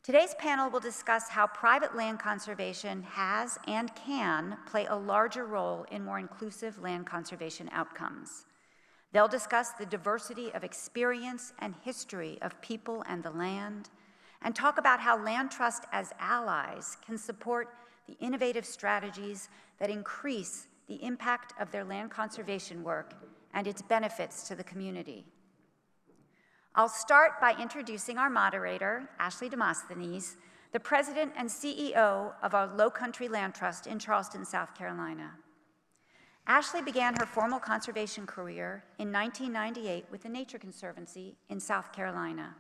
Today's panel will discuss how private land conservation has and can play a larger role in more inclusive land conservation outcomes. They'll discuss the diversity of experience and history of people and the land, and talk about how land trust as allies can support the innovative strategies that increase the impact of their land conservation work and its benefits to the community. I'll start by introducing our moderator, Ashley Demosthenes, the president and CEO of our Low Country Land Trust in Charleston, South Carolina. Ashley began her formal conservation career in 1998 with the Nature Conservancy in South Carolina,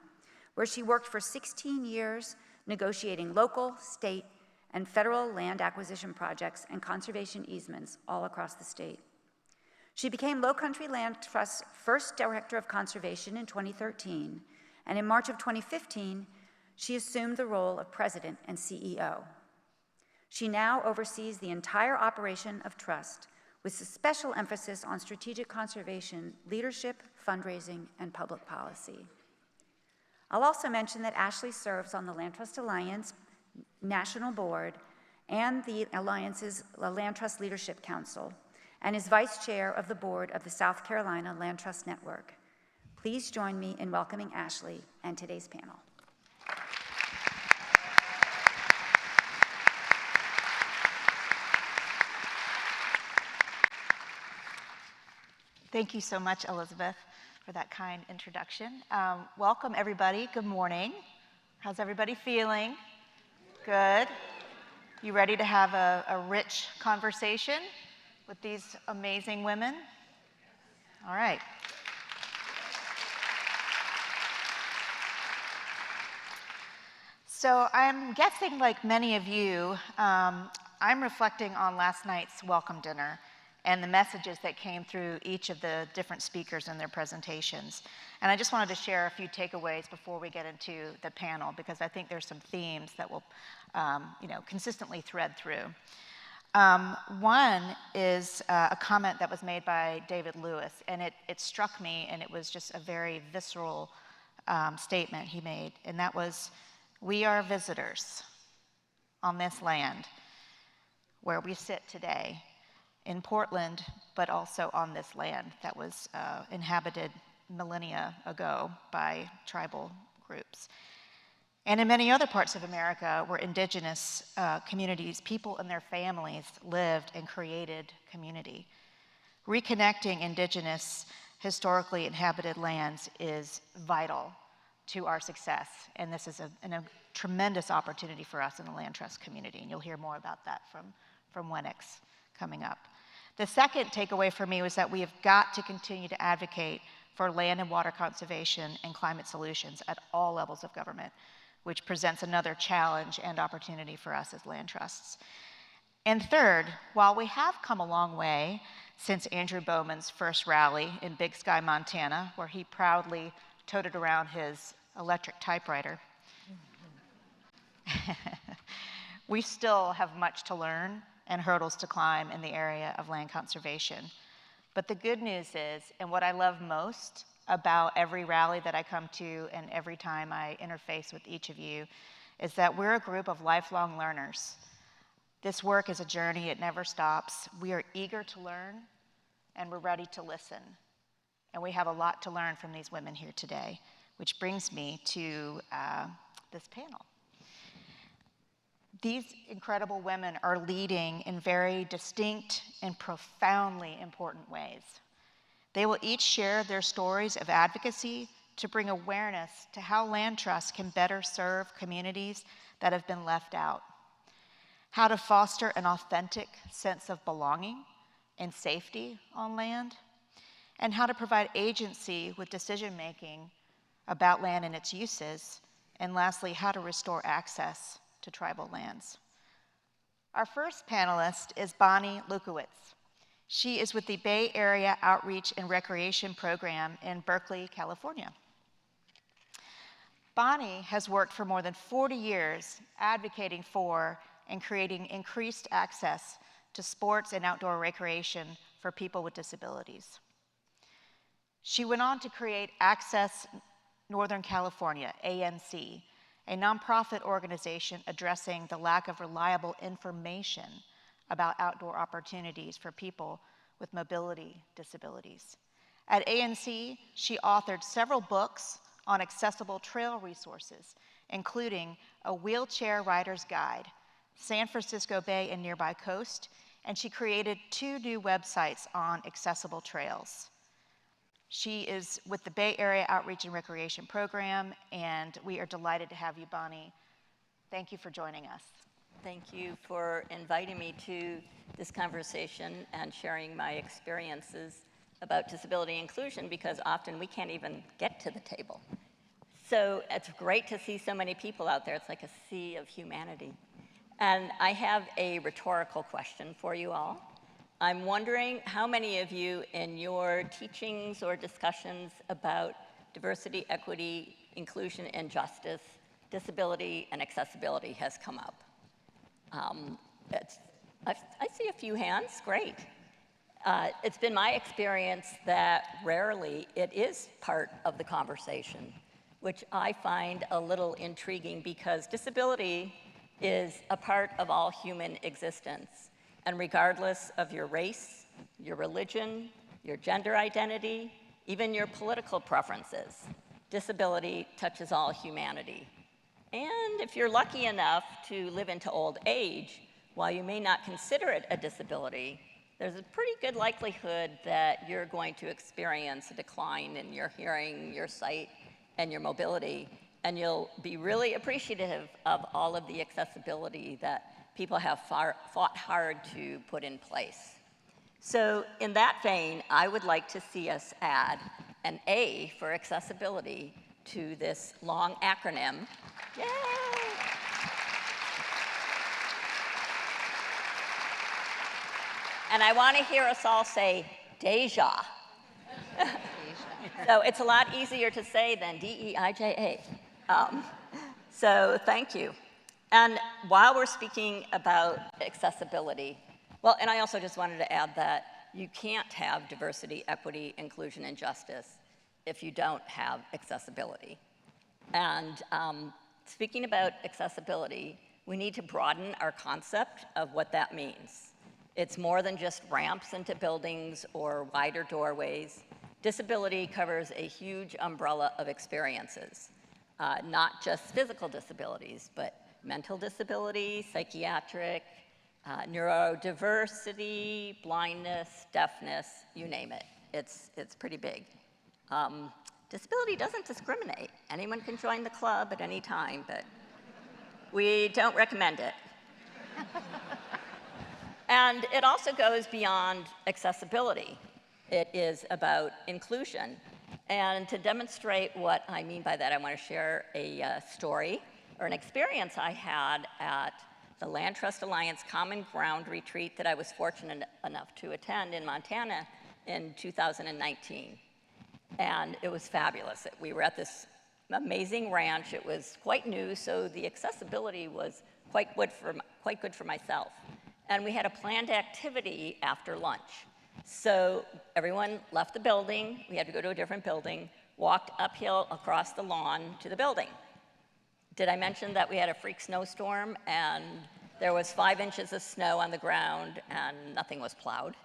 where she worked for 16 years negotiating local, state, and federal land acquisition projects and conservation easements all across the state. She became Low Country Land Trust's first Director of Conservation in 2013, and in March of 2015, she assumed the role of President and CEO. She now oversees the entire operation of Trust, with a special emphasis on strategic conservation, leadership, fundraising, and public policy. I'll also mention that Ashley serves on the Land Trust Alliance National Board and the Alliance's Land Trust Leadership Council, and is Vice Chair of the Board of the South Carolina Land Trust Network. Please join me in welcoming Ashley and today's panel. Thank you so much, Elizabeth, for that kind introduction. Welcome, everybody. Good morning. How's everybody feeling? Good. You ready to have a rich conversation with these amazing women? All right. So I'm guessing, like many of you, I'm reflecting on last night's welcome dinner and the messages that came through each of the different speakers in their presentations. And I just wanted to share a few takeaways before we get into the panel, because I think there's some themes that will consistently thread through. One is a comment that was made by David Lewis, and it struck me, and it was just a very visceral statement he made, and that was, "We are visitors on this land where we sit today, in Portland, but also on this land that was inhabited millennia ago by tribal groups. And in many other parts of America where indigenous communities, people and their families lived and created community. Reconnecting indigenous, historically inhabited lands is vital to our success, and this is a tremendous opportunity for us in the Land Trust community, and you'll hear more about that from Wenix coming up. The second takeaway for me was that we have got to continue to advocate for land and water conservation and climate solutions at all levels of government, which presents another challenge and opportunity for us as land trusts. And third, while we have come a long way since Andrew Bowman's first rally in Big Sky, Montana, where he proudly toted around his electric typewriter, we still have much to learn and hurdles to climb in the area of land conservation. But the good news is, and what I love most about every rally that I come to and every time I interface with each of you, is that we're a group of lifelong learners. This work is a journey, it never stops. We are eager to learn, and we're ready to listen. And we have a lot to learn from these women here today, which brings me to this panel. These incredible women are leading in very distinct and profoundly important ways. They will each share their stories of advocacy to bring awareness to how land trusts can better serve communities that have been left out, how to foster an authentic sense of belonging and safety on land, and how to provide agency with decision-making about land and its uses, and lastly, how to restore access to tribal lands. Our first panelist is Bonnie Lukowitz. She is with the Bay Area Outreach and Recreation Program in Berkeley, California. Bonnie has worked for more than 40 years advocating for and creating increased access to sports and outdoor recreation for people with disabilities. She went on to create Access Northern California, ANC, a nonprofit organization addressing the lack of reliable information about outdoor opportunities for people with mobility disabilities. At ANC, she authored several books on accessible trail resources, including A Wheelchair Rider's Guide, San Francisco Bay and Nearby Coast, and she created 2 new websites on accessible trails. She is with the Bay Area Outreach and Recreation Program, and we are delighted to have you, Bonnie. Thank you for joining us. Thank you for inviting me to this conversation and sharing my experiences about disability inclusion, because often we can't even get to the table. So it's great to see so many people out there. It's like a sea of humanity. And I have a rhetorical question for you all. I'm wondering how many of you in your teachings or discussions about diversity, equity, inclusion, and justice, disability, and accessibility has come up? I see a few hands, great. It's been my experience that rarely it is part of the conversation, which I find a little intriguing, because disability is a part of all human existence. And regardless of your race, your religion, your gender identity, even your political preferences, disability touches all humanity. And if you're lucky enough to live into old age, while you may not consider it a disability, there's a pretty good likelihood that you're going to experience a decline in your hearing, your sight, and your mobility. And you'll be really appreciative of all of the accessibility that people have fought hard to put in place. So in that vein, I would like to see us add an A for accessibility to this long acronym. Yay! And I want to hear us all say DEJA. So it's a lot easier to say than DEIJA. So thank you. And while we're speaking about accessibility, well, and I also just wanted to add that you can't have diversity, equity, inclusion, and justice if you don't have accessibility. And speaking about accessibility, we need to broaden our concept of what that means. It's more than just ramps into buildings or wider doorways. Disability covers a huge umbrella of experiences, not just physical disabilities, but mental disability, psychiatric, neurodiversity, blindness, deafness, you name it. It's pretty big. Disability doesn't discriminate. Anyone can join the club at any time, but we don't recommend it. And it also goes beyond accessibility. It is about inclusion. And to demonstrate what I mean by that, I want to share a story or an experience I had at the Land Trust Alliance Common Ground retreat that I was fortunate enough to attend in Montana in 2019. And it was fabulous. We were at this amazing ranch. It was quite new, so the accessibility was quite good for myself. And we had a planned activity after lunch. So everyone left the building. We had to go to a different building, walked uphill across the lawn to the building. Did I mention that we had a freak snowstorm and there was 5 inches of snow on the ground and nothing was plowed?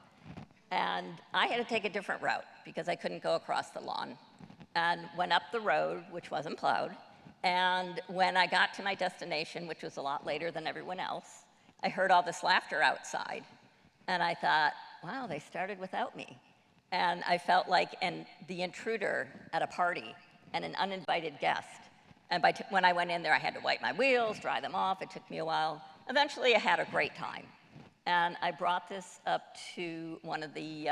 And I had to take a different route because I couldn't go across the lawn, and went up the road, which wasn't plowed. And when I got to my destination, which was a lot later than everyone else, I heard all this laughter outside. And I thought, wow, they started without me. And I felt like the intruder at a party and an uninvited guest. And when I went in there, I had to wipe my wheels, dry them off. It took me a while. Eventually, I had a great time. And I brought this up to one of the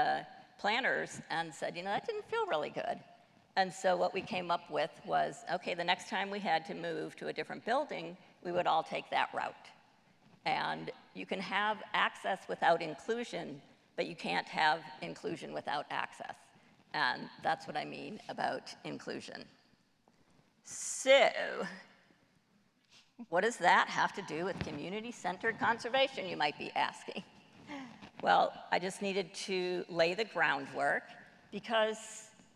planners and said, that didn't feel really good. And so what we came up with was, okay, the next time we had to move to a different building, we would all take that route. And you can have access without inclusion, but you can't have inclusion without access. And that's what I mean about inclusion. So, what does that have to do with community-centered conservation, you might be asking? Well, I just needed to lay the groundwork, because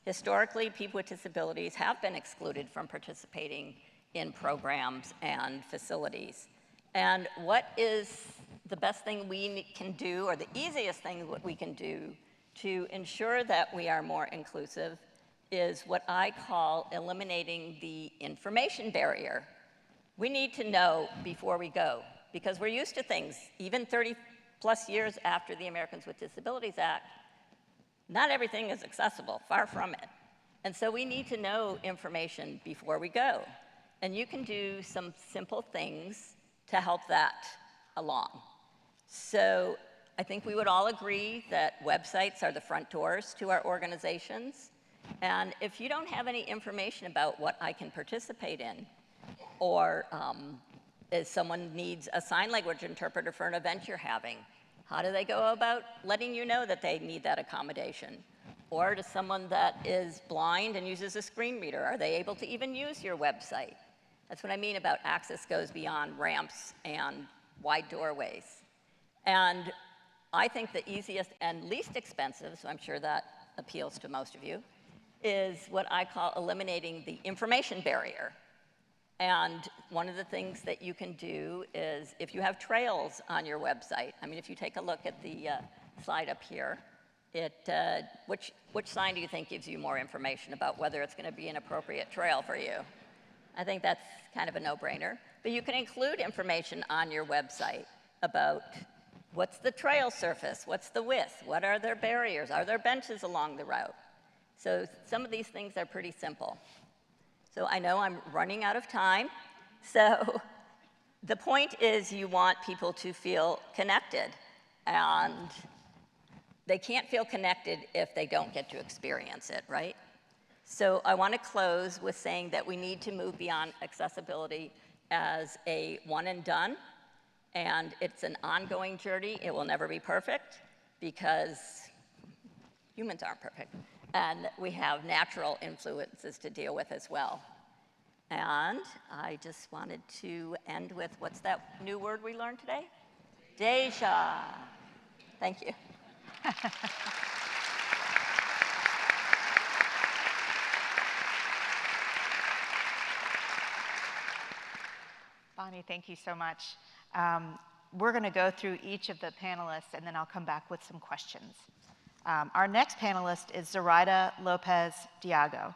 historically, people with disabilities have been excluded from participating in programs and facilities. And what is the best thing we can do, or the easiest thing what we can do to ensure that we are more inclusive is what I call eliminating the information barrier. We need to know before we go, because we're used to things, even 30 plus years after the Americans with Disabilities Act, not everything is accessible, far from it. And so we need to know information before we go. And you can do some simple things to help that along. So I think we would all agree that websites are the front doors to our organizations. And if you don't have any information about what I can participate in, or if someone needs a sign language interpreter for an event you're having, how do they go about letting you know that they need that accommodation? Or to someone that is blind and uses a screen reader, are they able to even use your website? That's what I mean about access goes beyond ramps and wide doorways. And I think the easiest and least expensive, so I'm sure that appeals to most of you, is what I call eliminating the information barrier. And one of the things that you can do is if you have trails on your website, I mean, if you take a look at the slide up here, which sign do you think gives you more information about whether it's going to be an appropriate trail for you? I think that's kind of a no-brainer. But you can include information on your website about what's the trail surface, what's the width, what are their barriers, are there benches along the route? So some of these things are pretty simple. So I know I'm running out of time. So the point is you want people to feel connected. And they can't feel connected if they don't get to experience it, right? So I want to close with saying that we need to move beyond accessibility as a one and done. And it's an ongoing journey. It will never be perfect because humans aren't perfect. And we have natural influences to deal with as well. And I just wanted to end with, what's that new word we learned today? Deja. Thank you. Bonnie, thank you so much. We're going to go through each of the panelists, and then I'll come back with some questions. Our next panelist is Zoraida Lopez Diago.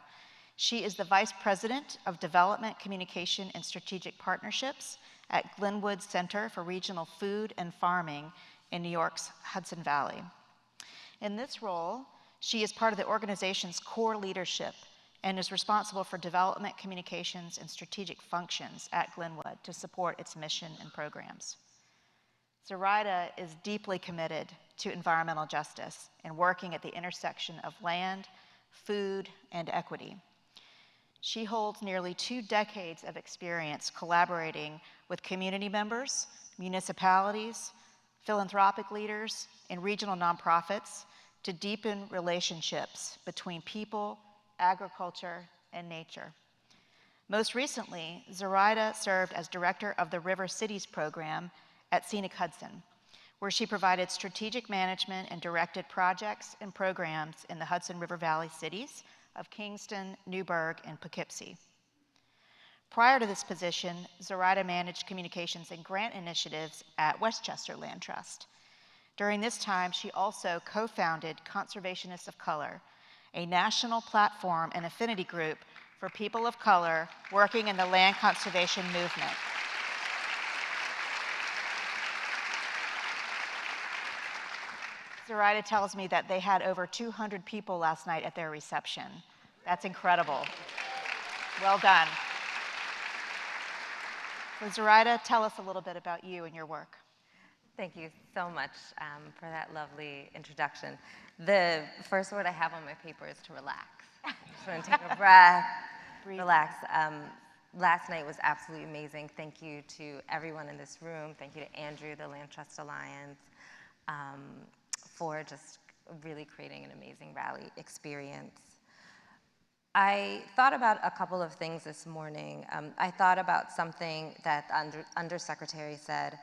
She is the Vice President of Development, Communication, and Strategic Partnerships at Glenwood Center for Regional Food and Farming in New York's Hudson Valley. In this role, she is part of the organization's core leadership and is responsible for development, communications, and strategic functions at Glenwood to support its mission and programs. Zoraida is deeply committed to environmental justice and working at the intersection of land, food, and equity. She holds nearly 2 decades of experience collaborating with community members, municipalities, philanthropic leaders, and regional nonprofits to deepen relationships between people, agriculture, and nature. Most recently, Zoraida served as director of the River Cities program at Scenic Hudson, where she provided strategic management and directed projects and programs in the Hudson River Valley cities of Kingston, Newburgh, and Poughkeepsie. Prior to this position, Zoraida managed communications and grant initiatives at Westchester Land Trust. During this time, she also co-founded Conservationists of Color, a national platform and affinity group for people of color working in the land conservation movement. Zoraida tells me that they had over 200 people last night at their reception. That's incredible. Well done. So Zoraida, tell us a little bit about you and your work. Thank you so much for that lovely introduction. The first word I have on my paper is to relax. Just want to take a breath, relax. Last night was absolutely amazing. Thank you to everyone in this room. Thank you to Andrew, the Land Trust Alliance, for just really creating an amazing rally experience. I thought about a couple of things this morning. I thought about something that the Undersecretary said,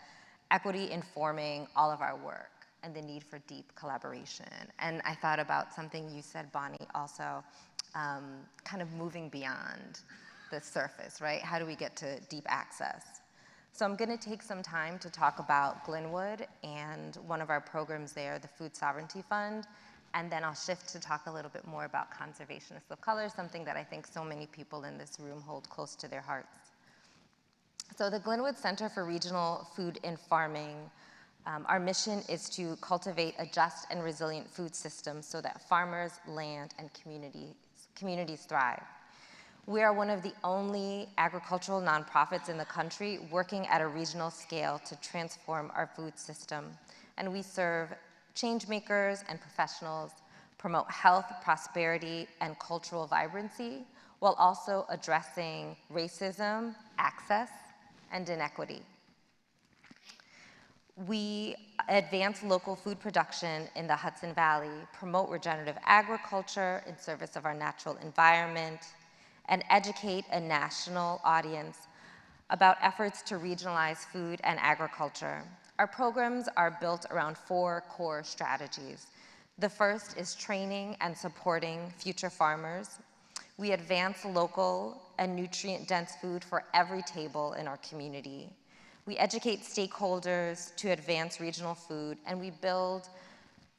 equity informing all of our work and the need for deep collaboration. And I thought about something you said, Bonnie, also, kind of moving beyond the surface, right? How do we get to deep access? So I'm going to take some time to talk about Glenwood and one of our programs there, the Food Sovereignty Fund, and then I'll shift to talk a little bit more about conservationists of color, something that I think so many people in this room hold close to their hearts. So the Glenwood Center for Regional Food and Farming, our mission is to cultivate a just and resilient food system so that farmers, land, and communities thrive. We are one of the only agricultural nonprofits in the country working at a regional scale to transform our food system. And we serve change makers and professionals, promote health, prosperity, and cultural vibrancy, while also addressing racism, access, and inequity. We advance local food production in the Hudson Valley, promote regenerative agriculture in service of our natural environment, and educate a national audience about efforts to regionalize food and agriculture. Our programs are built around 4 core strategies. The first is training and supporting future farmers. We advance local and nutrient-dense food for every table in our community. We educate stakeholders to advance regional food, and we build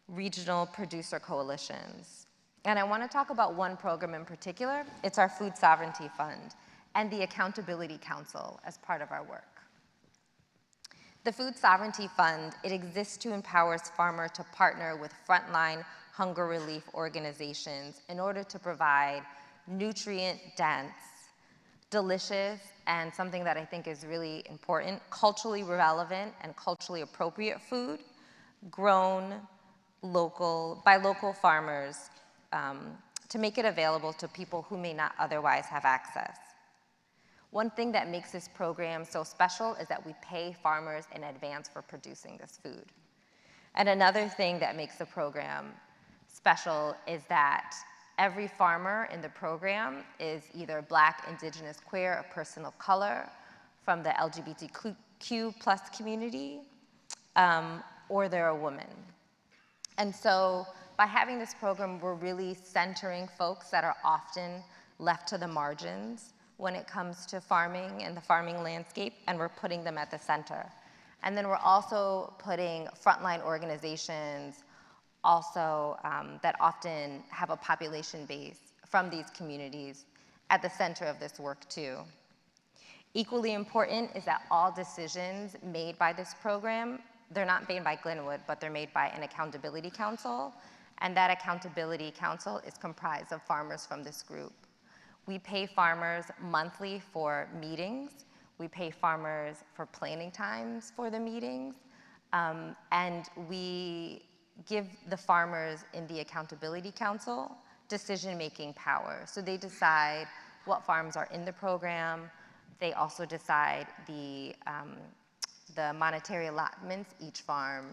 regional producer coalitions. And I want to talk about one program in particular. It's our Food Sovereignty Fund and the Accountability Council as part of our work. The Food Sovereignty Fund, it exists to empower farmers to partner with frontline hunger relief organizations in order to provide nutrient-dense, delicious, and something that I think is really important, culturally relevant and culturally appropriate food grown by local farmers to make it available to people who may not otherwise have access. One thing that makes this program so special is that we pay farmers in advance for producing this food. And another thing that makes the program special is that every farmer in the program is either Black, Indigenous, queer, a person of color from the LGBTQ plus community, or they're a woman. And so by having this program, we're really centering folks that are often left to the margins when it comes to farming and the farming landscape, and we're putting them at the center. And then we're also putting frontline organizations also that often have a population base from these communities at the center of this work too. Equally important is that all decisions made by this program, they're not made by Glenwood, but they're made by an accountability council, and that accountability council is comprised of farmers from this group. We pay farmers monthly for meetings. We pay farmers for planning times for the meetings, and we give the farmers in the accountability council decision-making power. So they decide what farms are in the program. They also decide the monetary allotments each farm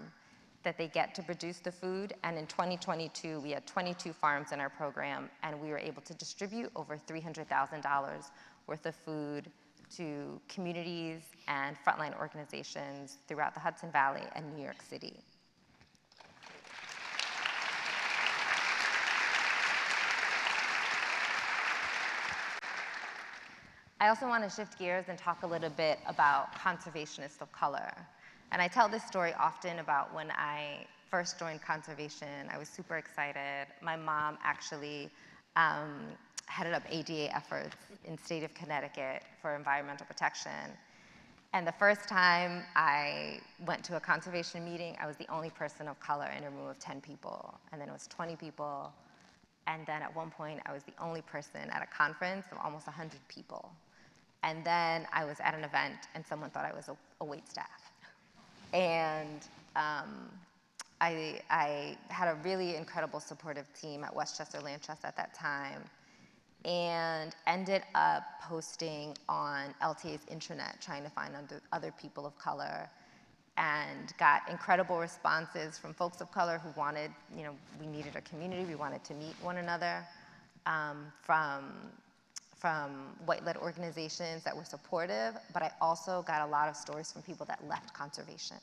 that they get to produce the food. And in 2022, we had 22 farms in our program, and we were able to distribute over $300,000 worth of food to communities and frontline organizations throughout the Hudson Valley and New York City. I also want to shift gears and talk a little bit about conservationists of color. And I tell this story often about when I first joined conservation. I was super excited. My mom actually headed up ADA efforts in the state of Connecticut for environmental protection. And the first time I went to a conservation meeting, I was the only person of color in a room of 10 people. And then it was 20 people. And then at one point, I was the only person at a conference of almost 100 people. And then I was at an event, and someone thought I was a waitstaff. And I had a really incredible supportive team at Westchester Land Trust at that time, and ended up posting on LTA's intranet trying to find other people of color, and got incredible responses from folks of color who wanted, we needed a community, we wanted to meet one another, from white-led organizations that were supportive, but I also got a lot of stories from people that left conservation.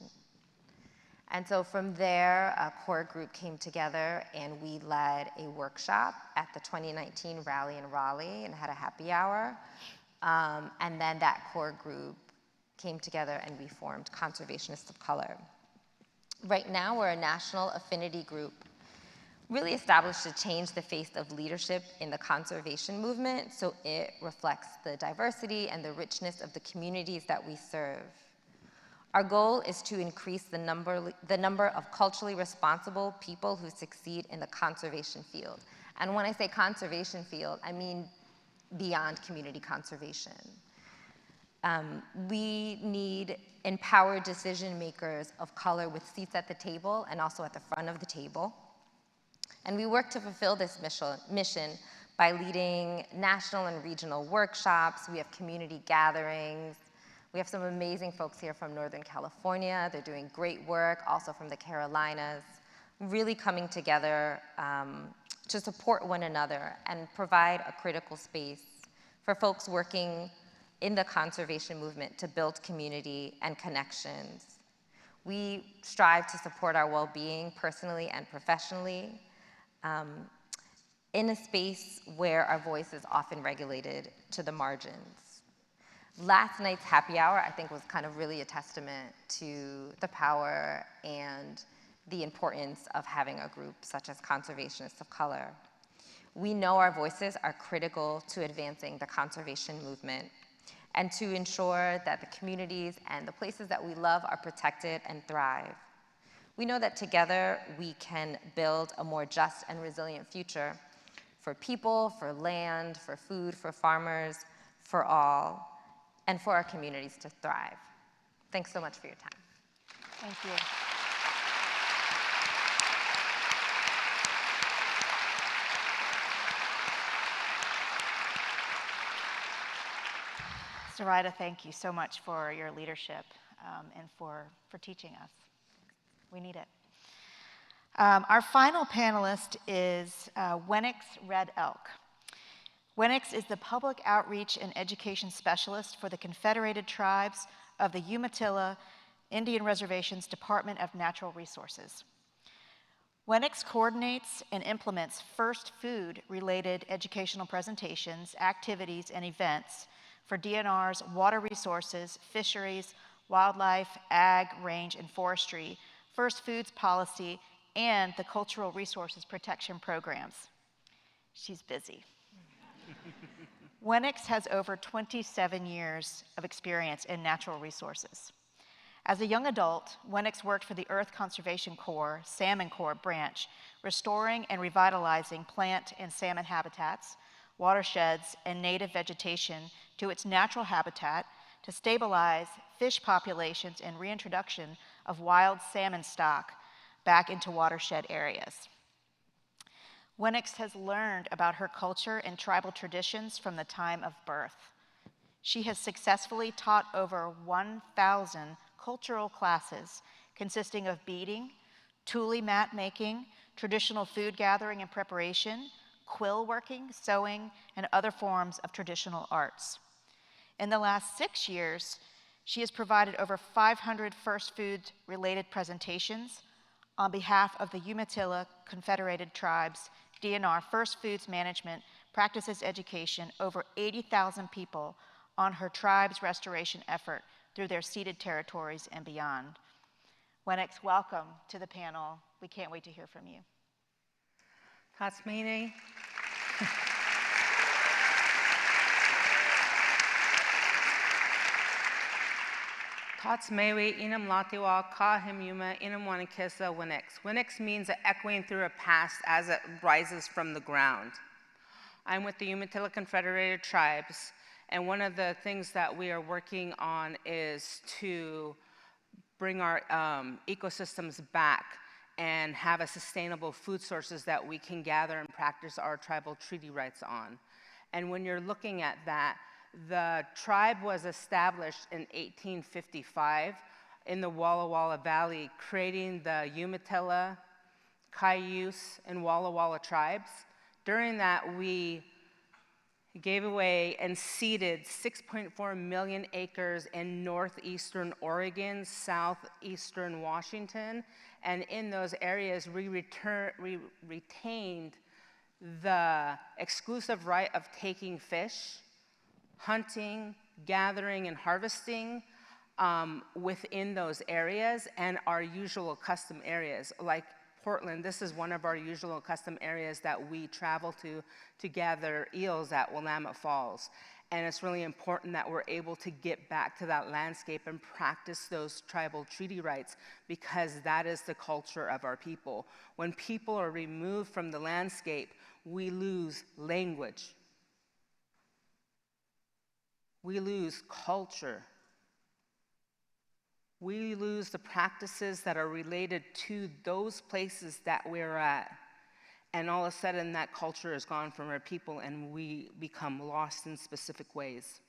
And so from there, a core group came together and we led a workshop at the 2019 rally in Raleigh and had a happy hour And then that core group came together and we formed Conservationists of Color. Right now, we're a national affinity group really established to change the face of leadership in the conservation movement so it reflects the diversity and the richness of the communities that we serve. Our goal is to increase the number of culturally responsible people who succeed in the conservation field. And when I say conservation field, I mean beyond community conservation. We need empowered decision makers of color with seats at the table and also at the front of the table. And we work to fulfill this mission by leading national and regional workshops. We have community gatherings. We have some amazing folks here from Northern California. They're doing great work, also from the Carolinas, really coming together to support one another and provide a critical space for folks working in the conservation movement to build community and connections. We strive to support our well-being personally and professionally in a space where our voice is often regulated to the margins. Last night's happy hour, I think, was kind of really a testament to the power and the importance of having a group such as Conservationists of Color. We know our voices are critical to advancing the conservation movement and to ensure that the communities and the places that we love are protected and thrive. We know that together we can build a more just and resilient future for people, for land, for food, for farmers, for all, and for our communities to thrive. Thanks so much for your time. Thank you. Zoraida, thank you so much for your leadership and for teaching us. We need it. Our final panelist is Wenix Red Elk. Wenix is the Public Outreach and Education Specialist for the Confederated Tribes of the Umatilla Indian Reservation's Department of Natural Resources. Wenix coordinates and implements first food-related educational presentations, activities, and events for DNR's water resources, fisheries, wildlife, ag, range, and forestry, first foods policy, and the cultural resources protection programs. She's busy. Wenix has over 27 years of experience in natural resources. As a young adult, Wenix worked for the Earth Conservation Corps, Salmon Corps branch, restoring and revitalizing plant and salmon habitats, watersheds, and native vegetation to its natural habitat to stabilize fish populations and reintroduction of wild salmon stock back into watershed areas. Wenix has learned about her culture and tribal traditions from the time of birth. She has successfully taught over 1,000 cultural classes consisting of beading, tule mat making, traditional food gathering and preparation, quill working, sewing, and other forms of traditional arts. In the last 6 years, she has provided over 500 first food-related presentations on behalf of the Umatilla Confederated Tribes, DNR First Foods Management practices education over 80,000 people on her tribe's restoration effort through their ceded territories and beyond. Wenix, welcome to the panel. We can't wait to hear from you. Tatsmini. Tatsmewi inam latiwa ka himyuma inam wanikisa Wenix. Wenix means echoing through a past as it rises from the ground. I'm with the Umatilla Confederated Tribes, and one of the things that we are working on is to bring our ecosystems back and have a sustainable food sources that we can gather and practice our tribal treaty rights on. And when you're looking at that, the tribe was established in 1855 in the Walla Walla Valley, creating the Umatilla, Cayuse, and Walla Walla tribes. During that, we gave away and ceded 6.4 million acres in northeastern Oregon, southeastern Washington, and in those areas, we retained the exclusive right of taking fish hunting, gathering, and harvesting within those areas and our usual custom areas. Like Portland, this is one of our usual custom areas that we travel to gather eels at Willamette Falls. And it's really important that we're able to get back to that landscape and practice those tribal treaty rights, because that is the culture of our people. When people are removed from the landscape, we lose language. We lose culture. We lose the practices that are related to those places that we're at. And all of a sudden, that culture is gone from our people, and we become lost in specific ways.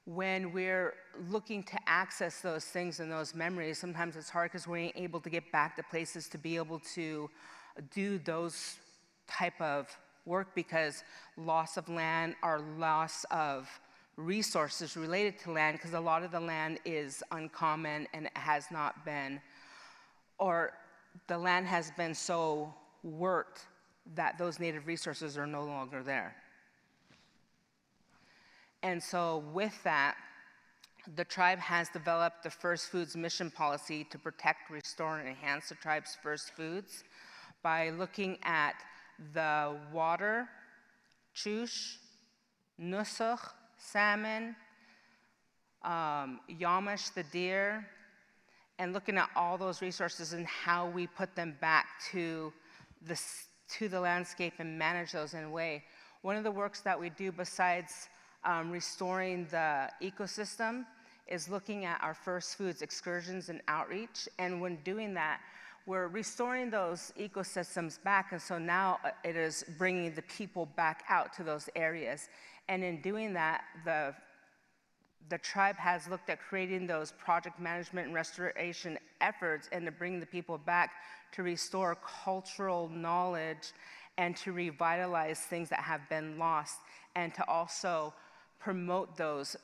When we're looking to access those things and those memories, sometimes it's hard because we ain't able to get back to places to be able to do those type of work, because loss of land or loss of resources related to land, because a lot of the land is uncommon and it has not been, or the land has been so worked that those native resources are no longer there. And so with that, the tribe has developed the First Foods mission policy to protect, restore, and enhance the tribe's first foods by looking at the water, chush, nusuk, salmon, yamish, the deer, and looking at all those resources and how we put them back to the landscape and manage those in a way. One of the works that we do besides restoring the ecosystem is looking at our first foods excursions and outreach. And when doing that, we're restoring those ecosystems back. And so now it is bringing the people back out to those areas. And in doing that, the tribe has looked at creating those project management and restoration efforts, and to bring the people back to restore cultural knowledge and to revitalize things that have been lost, and to also promote those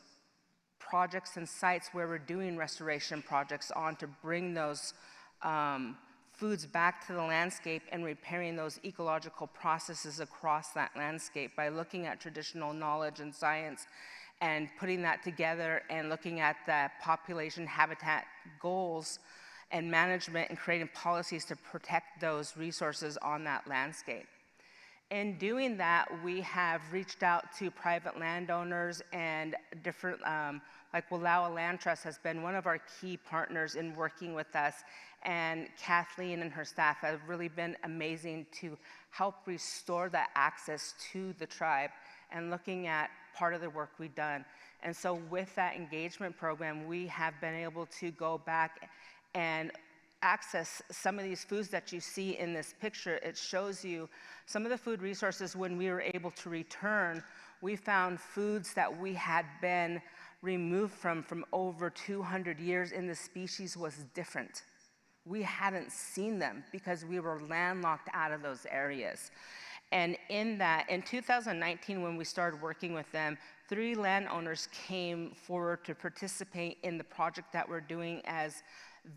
projects and sites where we're doing restoration projects on, to bring those foods back to the landscape and repairing those ecological processes across that landscape by looking at traditional knowledge and science and putting that together and looking at the population habitat goals and management and creating policies to protect those resources on that landscape. In doing that, we have reached out to private landowners and different, like Wallowa Land Trust has been one of our key partners in working with us, and Kathleen and her staff have really been amazing to help restore that access to the tribe and looking at part of the work we've done. And so with that engagement program, we have been able to go back and access some of these foods that you see in this picture. It shows you some of the food resources. When we were able to return, we found foods that we had been removed from over 200 years, and the species was different. We hadn't seen them because we were landlocked out of those areas. And in that, in 2019, when we started working with them, 3 landowners came forward to participate in the project that we're doing as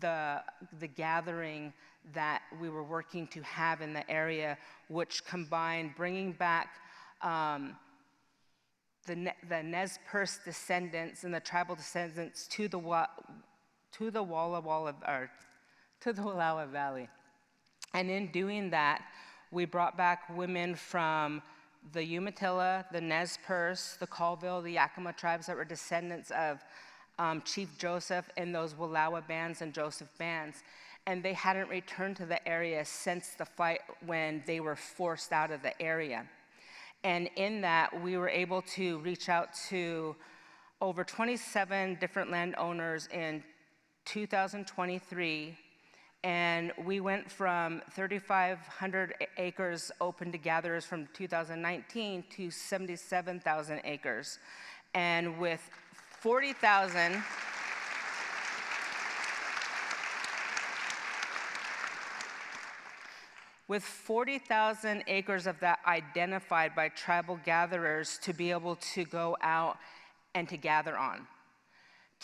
the gathering that we were working to have in the area, which combined bringing back the Nez Perce descendants and the tribal descendants to the Wallowa Valley. And in doing that, we brought back women from the Umatilla, the Nez Perce, the Colville, the Yakima tribes that were descendants of Chief Joseph and those Wallowa bands and Joseph bands. And they hadn't returned to the area since the fight when they were forced out of the area. And in that, we were able to reach out to over 27 different landowners in 2023. And we went from 3,500 acres open to gatherers from 2019 to 77,000 acres. And with 40,000, with 40,000 acres of that identified by tribal gatherers to be able to go out and to gather on.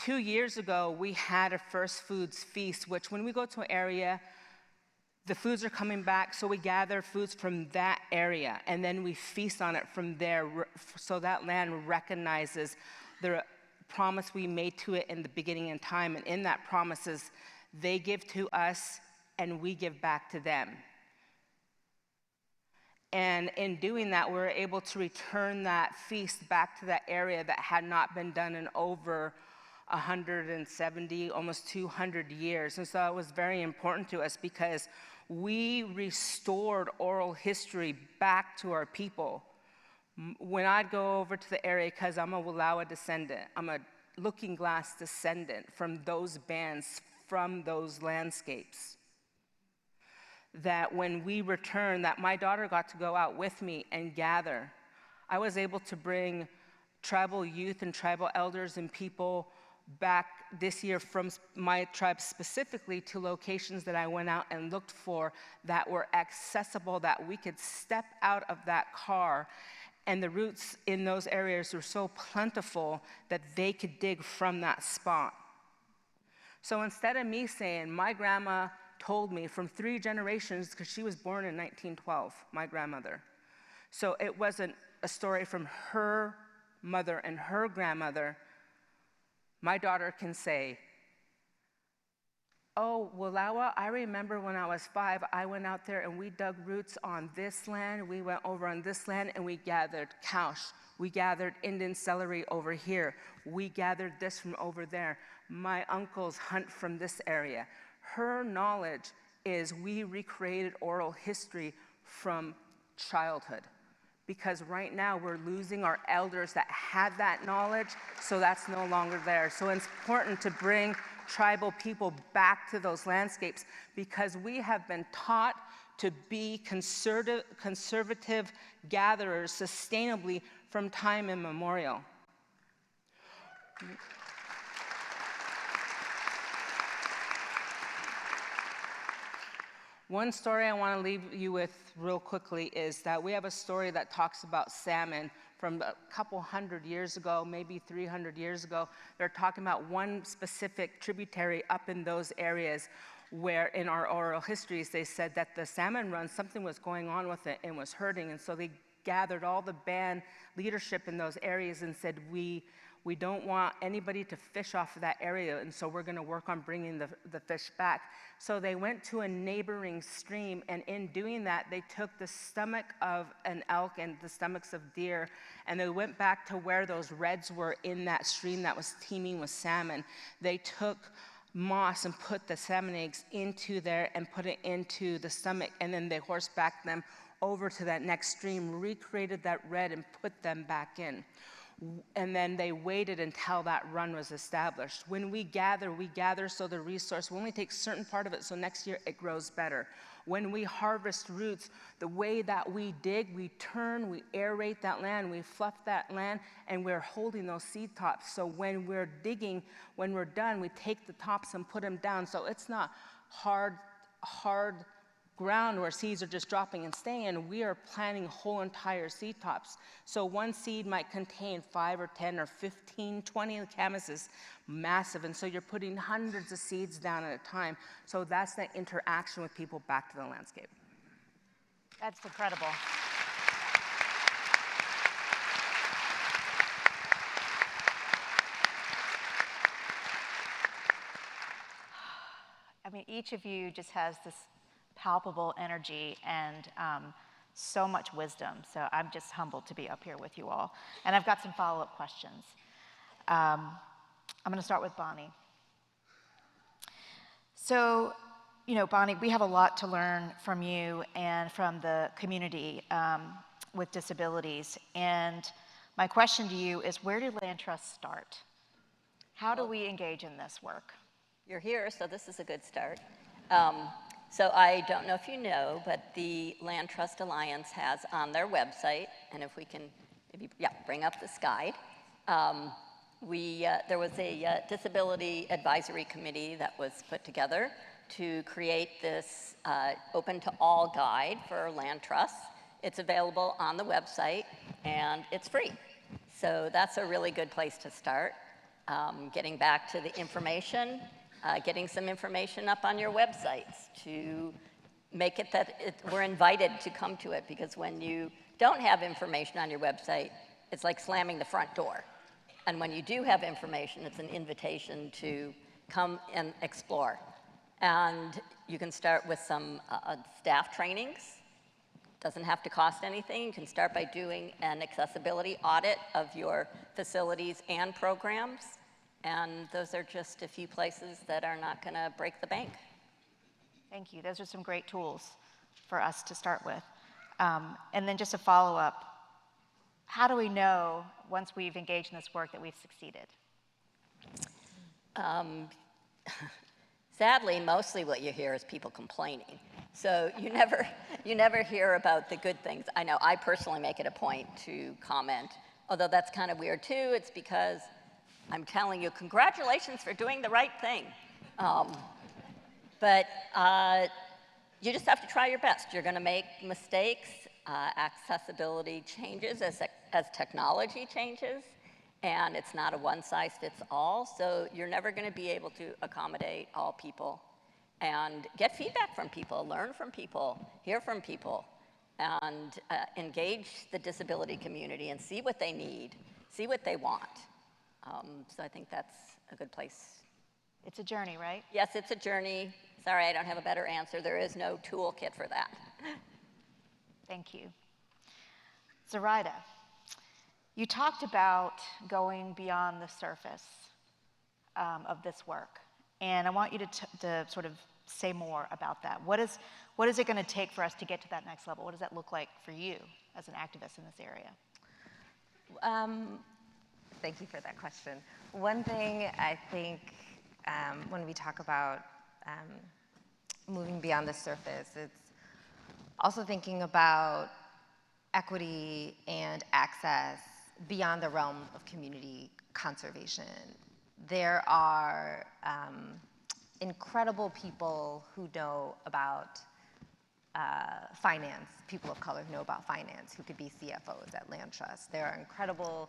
2 years ago, we had a First Foods feast, which when we go to an area, the foods are coming back, so we gather foods from that area, and then we feast on it from there, so that land recognizes the promise we made to it in the beginning in time, and in that promises, they give to us, and we give back to them. And in doing that, we're able to return that feast back to that area that had not been done in over 170, almost 200 years. And so it was very important to us because we restored oral history back to our people. When I'd go over to the area, because I'm a Wallowa descendant, I'm a Looking Glass descendant from those bands, from those landscapes, that when we returned, that my daughter got to go out with me and gather. I was able to bring tribal youth and tribal elders and people back this year from my tribe specifically to locations that I went out and looked for that were accessible, that we could step out of that car, and the roots in those areas were so plentiful that they could dig from that spot. So instead of me saying, my grandma told me from 3 generations, because she was born in 1912, my grandmother. So it wasn't a story from her mother and her grandmother. My daughter can say, oh, Wallowa, I remember when I was 5, I went out there and we dug roots on this land, we went over on this land and we gathered couch, we gathered Indian celery over here, we gathered this from over there. My uncles hunt from this area. Her knowledge is we recreated oral history from childhood. Because right now we're losing our elders that had that knowledge, so that's no longer there. So it's important to bring tribal people back to those landscapes because we have been taught to be conservative gatherers sustainably from time immemorial. One story I want to leave you with real quickly is that we have a story that talks about salmon from a couple hundred years ago, maybe 300 years ago. They're talking about one specific tributary up in those areas where in our oral histories they said that the salmon run, something was going on with it and was hurting, and so they gathered all the band leadership in those areas and said, we don't want anybody to fish off of that area, and so we're going to work on bringing the fish back. So they went to a neighboring stream, and in doing that, they took the stomach of an elk and the stomachs of deer, and they went back to where those reds were in that stream that was teeming with salmon. They took moss and put the salmon eggs into there and put it into the stomach, and then they horsebacked them over to that next stream, recreated that red, and put them back in. And then they waited until that run was established. When we gather so the resource, we only take a certain part of it so next year it grows better. When we harvest roots, the way that we dig, we turn, we aerate that land, we fluff that land, and we're holding those seed tops. So when we're digging, when we're done, we take the tops and put them down. So it's not hard ground where seeds are just dropping and staying. We are planting whole entire seed tops. So one seed might contain 5 or 10 or 15, 20 camuses, massive. And so you're putting hundreds of seeds down at a time. So that's the interaction with people back to the landscape. That's incredible. I mean, each of you just has this palpable energy and so much wisdom. So I'm just humbled to be up here with you all. And I've got some follow-up questions. I'm going to start with Bonnie. So, you know, Bonnie, we have a lot to learn from you and from the community with disabilities. And my question to you is, where do land trusts start? How do we engage in this work? You're here, so this is a good start. So I don't know if you know, but the Land Trust Alliance has on their website, and if we can maybe, bring up this guide. There was a disability advisory committee that was put together to create this open to all guide for land trusts. It's available on the website, and it's free. So that's a really good place to start. Getting back to the information, getting some information up on your websites to make it that we're invited to come to it, because when you don't have information on your website, it's like slamming the front door. And when you do have information, it's an invitation to come and explore. And you can start with some staff trainings. Doesn't have to cost anything. You can start by doing an accessibility audit of your facilities and programs. And those are just a few places that are not going to break the bank. Thank you. Those are some great tools for us to start with. And then just a follow-up, how do we know once we've engaged in this work that we've succeeded? Sadly, mostly what you hear is people complaining. So you never hear about the good things. I know I personally make it a point to comment, although that's kind of weird too. It's because I'm telling you, congratulations for doing the right thing. But you just have to try your best. You're going to make mistakes. Accessibility changes as technology changes, and it's not a one-size-fits-all, so you're never going to be able to accommodate all people. And get feedback from people, learn from people, hear from people, and engage the disability community and see what they need, see what they want. So I think that's a good place. It's a journey, right? Yes, it's a journey. Sorry, I don't have a better answer. There is no toolkit for that. Thank you. Zoraida, you talked about going beyond the surface of this work, and I want you to sort of say more about that. What is it going to take for us to get to that next level? What does that look like for you as an activist in this area? Thank you for that question. One thing I think when we talk about moving beyond the surface, it's also thinking about equity and access beyond the realm of community conservation. There are incredible people who know about finance, people of color who know about finance, who could be CFOs at land trusts. There are incredible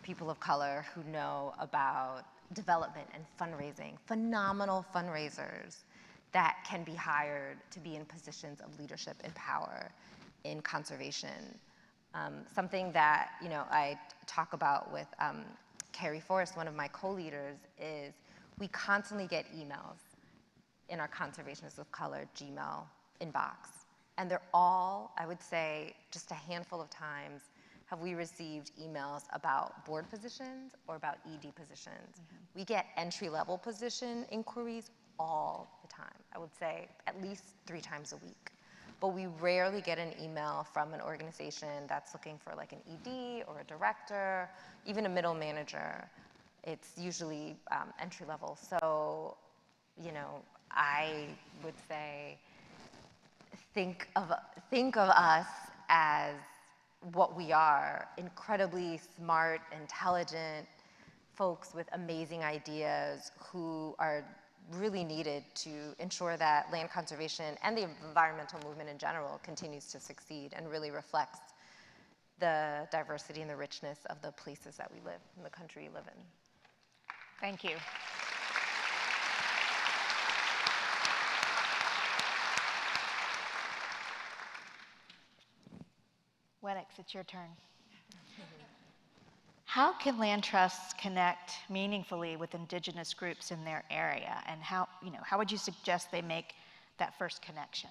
people of color who know about development and fundraising, phenomenal fundraisers that can be hired to be in positions of leadership and power in conservation. Something that I talk about with Carrie Forrest, one of my co-leaders, is we constantly get emails in our Conservationists of Color Gmail inbox. And they're all, I would say, just a handful of times have we received emails about board positions or about ED positions. Mm-hmm. We get entry-level position inquiries all the time. I would say at least 3 times a week. But we rarely get an email from an organization that's looking for like an ED or a director, even a middle manager. It's usually entry level. So, I would say, think of us as what we are, incredibly smart, intelligent folks with amazing ideas who are really needed to ensure that land conservation and the environmental movement in general continues to succeed and really reflects the diversity and the richness of the places that we live, in the country we live in. Thank you. Wenix, it's your turn. How can land trusts connect meaningfully with Indigenous groups in their area, and how would you suggest they make that first connection?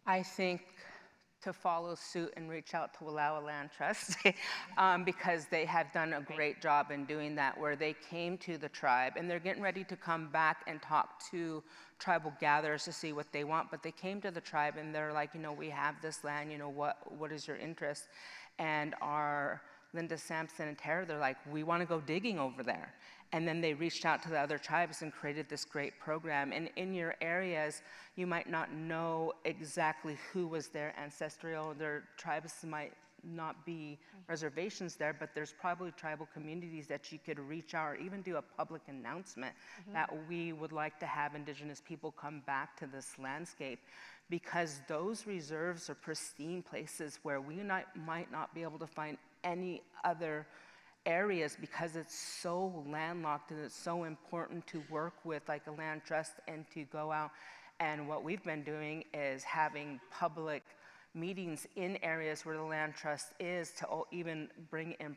I think to follow suit and reach out to Wallowa Land Trust because they have done a great job in doing that, where they came to the tribe and they're getting ready to come back and talk to tribal gatherers to see what they want, but they came to the tribe and they're like, we have this land, what is your interest? And our Linda Sampson and Tara, they're like, we want to go digging over there. And then they reached out to the other tribes and created this great program. And in your areas, you might not know exactly who was their ancestral, their tribes might not be reservations there, but there's probably tribal communities that you could reach out or even do a public announcement that we would like to have Indigenous people come back to this landscape, because those reserves are pristine places where we might not be able to find any other areas, because it's so landlocked and it's so important to work with like a land trust and to go out. And what we've been doing is having public meetings in areas where the land trust is to even bring in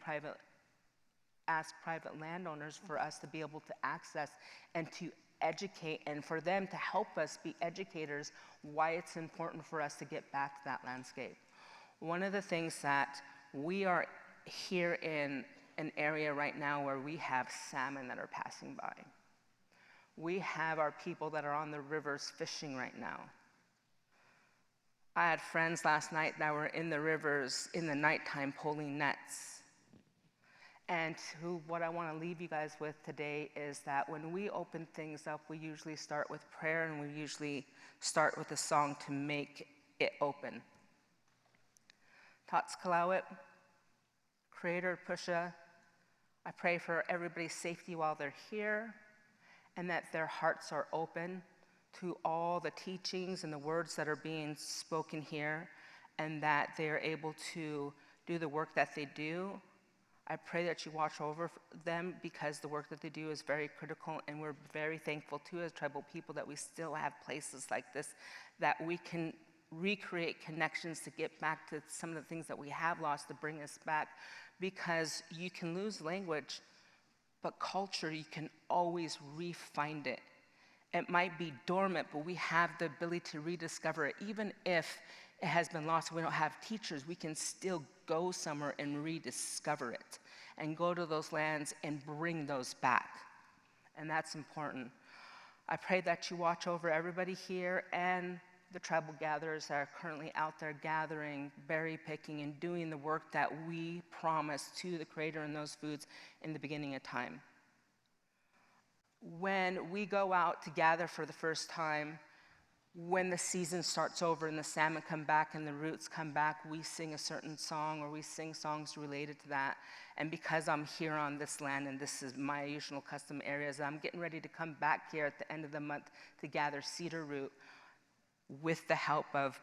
ask private landowners for us to be able to access and to educate, and for them to help us be educators why it's important for us to get back to that landscape. One of the things that we are here in an area right now where we have salmon that are passing by. We have our people that are on the rivers fishing right now. I had friends last night that were in the rivers in the nighttime pulling nets. And what I want to leave you guys with today is that when we open things up, we usually start with prayer, and we usually start with a song to make it open. Tots Kalawit, Creator Pusha, I pray for everybody's safety while they're here, and that their hearts are open to all the teachings and the words that are being spoken here, and that they are able to do the work that they do. I pray that you watch over them, because the work that they do is very critical, and we're very thankful too as tribal people that we still have places like this that we can recreate connections to get back to some of the things that we have lost, to bring us back, because you can lose language, but culture, you can always re-find it. It might be dormant, but we have the ability to rediscover it. Even if it has been lost, we don't have teachers, we can still go somewhere and rediscover it, and go to those lands and bring those back. And that's important. I pray that you watch over everybody here and the tribal gatherers that are currently out there gathering, berry picking, and doing the work that we promised to the Creator in those foods in the beginning of time. When we go out to gather for the first time, when the season starts over and the salmon come back and the roots come back, we sing a certain song, or we sing songs related to that. And because I'm here on this land, and this is my usual custom areas, I'm getting ready to come back here at the end of the month to gather cedar root with the help of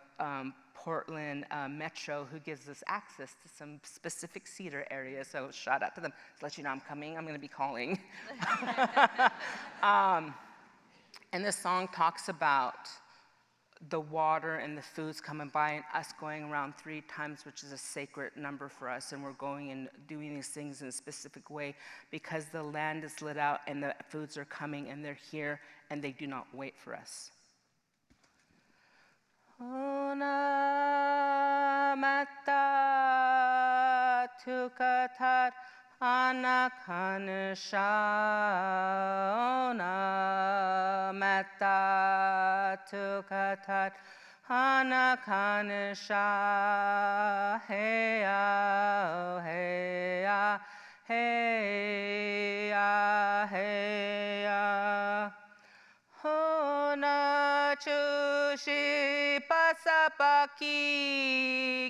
Portland Metro, who gives us access to some specific cedar areas. So shout out to them to let you know I'm coming. I'm going to be calling. And this song talks about the water and the foods coming by, and us going around 3 times, which is a sacred number for us, and we're going and doing these things in a specific way because the land is lit out and the foods are coming and they're here and they do not wait for us. Ona mata tukatat anakanisha. Ona mata tukatat anakanisha. Heya, heya, heya, heya. Hona chushi pasapaki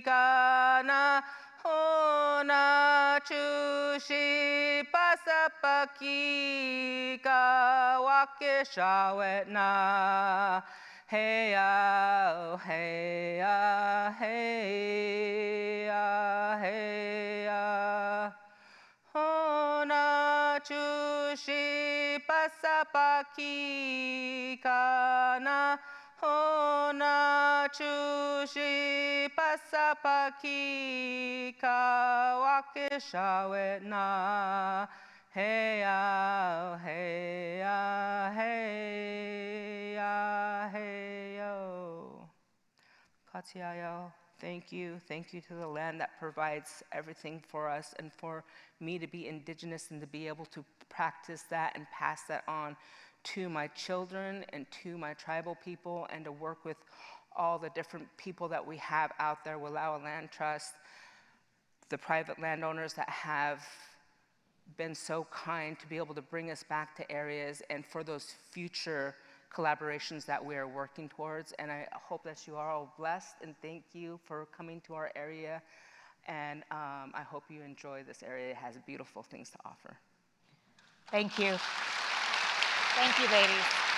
kana. Hona chushi pasapaki ka wake shawetna. Heya, heya, heya, heya. Hona chushi pasapaki kana. Hona chushi pasapaki ka wake shawetna. Heya, heya, heya, heyo. Katiayo. Thank you to the land that provides everything for us, and for me to be indigenous and to be able to practice that and pass that on to my children and to my tribal people, and to work with all the different people that we have out there. Willow Land Trust, the private landowners that have been so kind to be able to bring us back to areas, and for those future collaborations that we are working towards. And I hope that you are all blessed, and thank you for coming to our area. And I hope you enjoy this area. It has beautiful things to offer. Thank you. Thank you, ladies.